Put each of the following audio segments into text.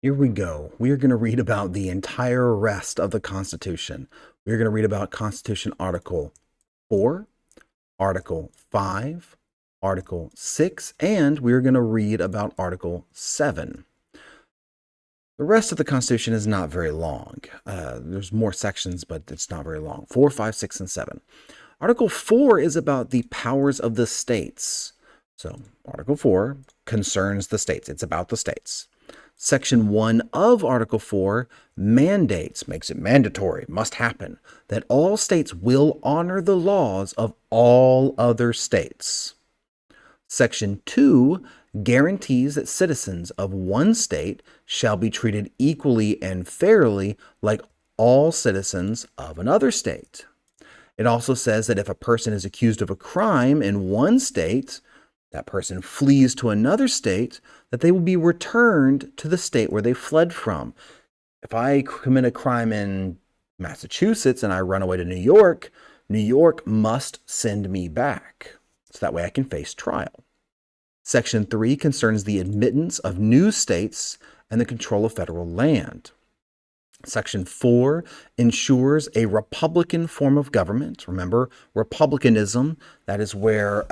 Here we go. We are going to read about the entire rest of the Constitution. We're going to read about Constitution Article 4, Article 5, Article 6, and we're going to read about Article 7. The rest of the Constitution is not very long. There's more sections, but it's not very long. 4, 5, 6, and 7. Article 4 is about the powers of the states. So Article 4 concerns the states. It's about the states. Section 1 of Article 4 mandates, makes it mandatory, must happen, that all states will honor the laws of all other states. Section 2 guarantees that citizens of one state shall be treated equally and fairly like all citizens of another state. It also says that if a person is accused of a crime in one state, that person flees to another state, that they will be returned to the state where they fled from. If I commit a crime in Massachusetts and I run away to New York must send me back, so that way I can face trial. Section 3 concerns the admittance of new states and the control of federal land. Section 4 ensures a republican form of government. Remember, republicanism, that is where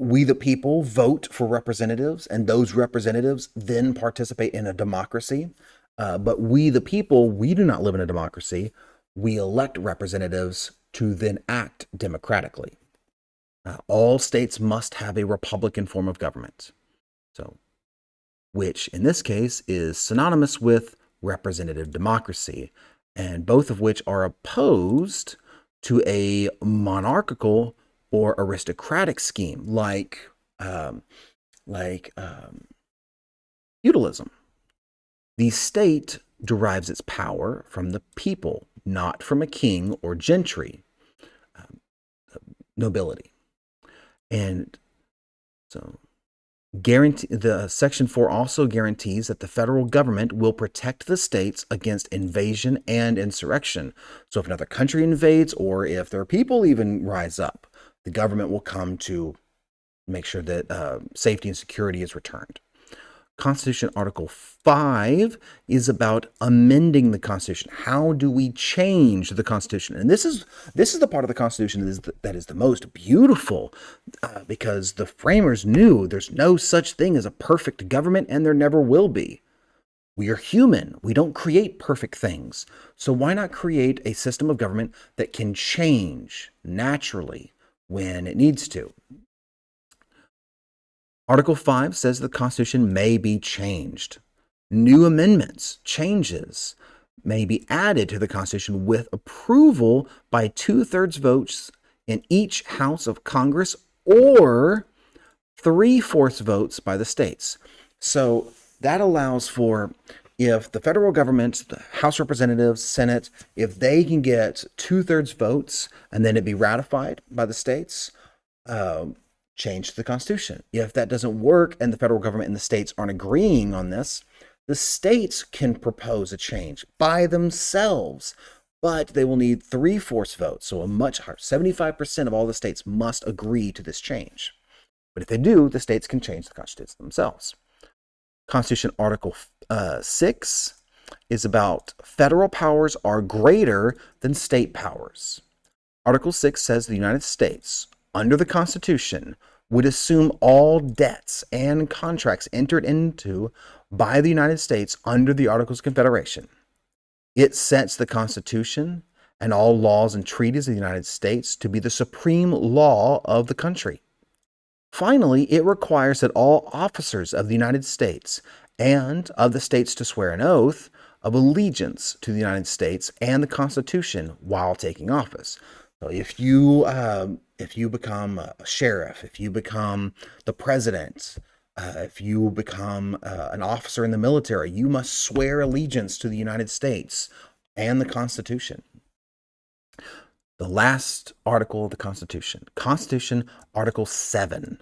we the people vote for representatives, and those representatives then participate in a democracy. But we the people, we do not live in a democracy. We elect representatives to then act democratically. All states must have a republican form of government, so which in this case is synonymous with representative democracy, and both of which are opposed to a monarchical or aristocratic scheme like feudalism. The state derives its power from the people, not from a king or gentry, nobility. And so the Section 4 also guarantees that the federal government will protect the states against invasion and insurrection. So if another country invades, or if their people even rise up, the government will come to make sure that safety and security is returned. Constitution Article 5 is about amending the Constitution. How do we change the Constitution? And this is the part of the Constitution that is the most beautiful, because the framers knew there's no such thing as a perfect government, and there never will be. We are human. We don't create perfect things. So why not create a system of government that can change naturally when it needs to? Article 5 says the Constitution may be changed. New amendments, changes, may be added to the Constitution with approval by 2/3 votes in each House of Congress, or 3/4 votes by the states. So that allows for, if the federal government, the House of Representatives, Senate, if they can get 2/3 votes and then it be ratified by the states, change the Constitution. If that doesn't work and the federal government and the states aren't agreeing on this, the states can propose a change by themselves, but they will need 3/4 votes, so a much higher, 75% of all the states must agree to this change. But if they do, the states can change the Constitution themselves. Constitution Article 6 is about federal powers are greater than state powers. Article 6 says the United States, under the Constitution, would assume all debts and contracts entered into by the United States under the Articles of Confederation. It sets the Constitution and all laws and treaties of the United States to be the supreme law of the country. Finally, it requires that all officers of the United States and of the states to swear an oath of allegiance to the United States and the Constitution while taking office. So if you become a sheriff, if you become the president, if you become an officer in the military, you must swear allegiance to the United States and the Constitution. The last article of the Constitution, Constitution Article 7.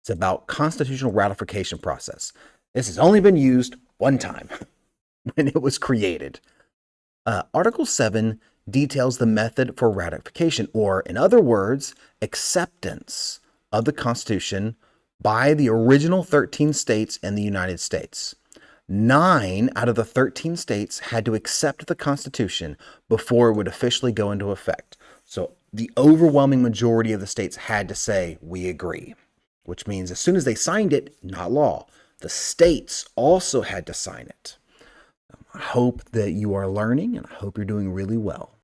It's about constitutional ratification process. This has only been used one time when it was created. Article 7 details the method for ratification, or in other words, acceptance of the Constitution by the original 13 states in the United States. 9 out of the 13 states had to accept the Constitution before it would officially go into effect. So the overwhelming majority of the states had to say, we agree, which means as soon as they signed it, not law, the states also had to sign it. I hope that you are learning, and I hope you're doing really well.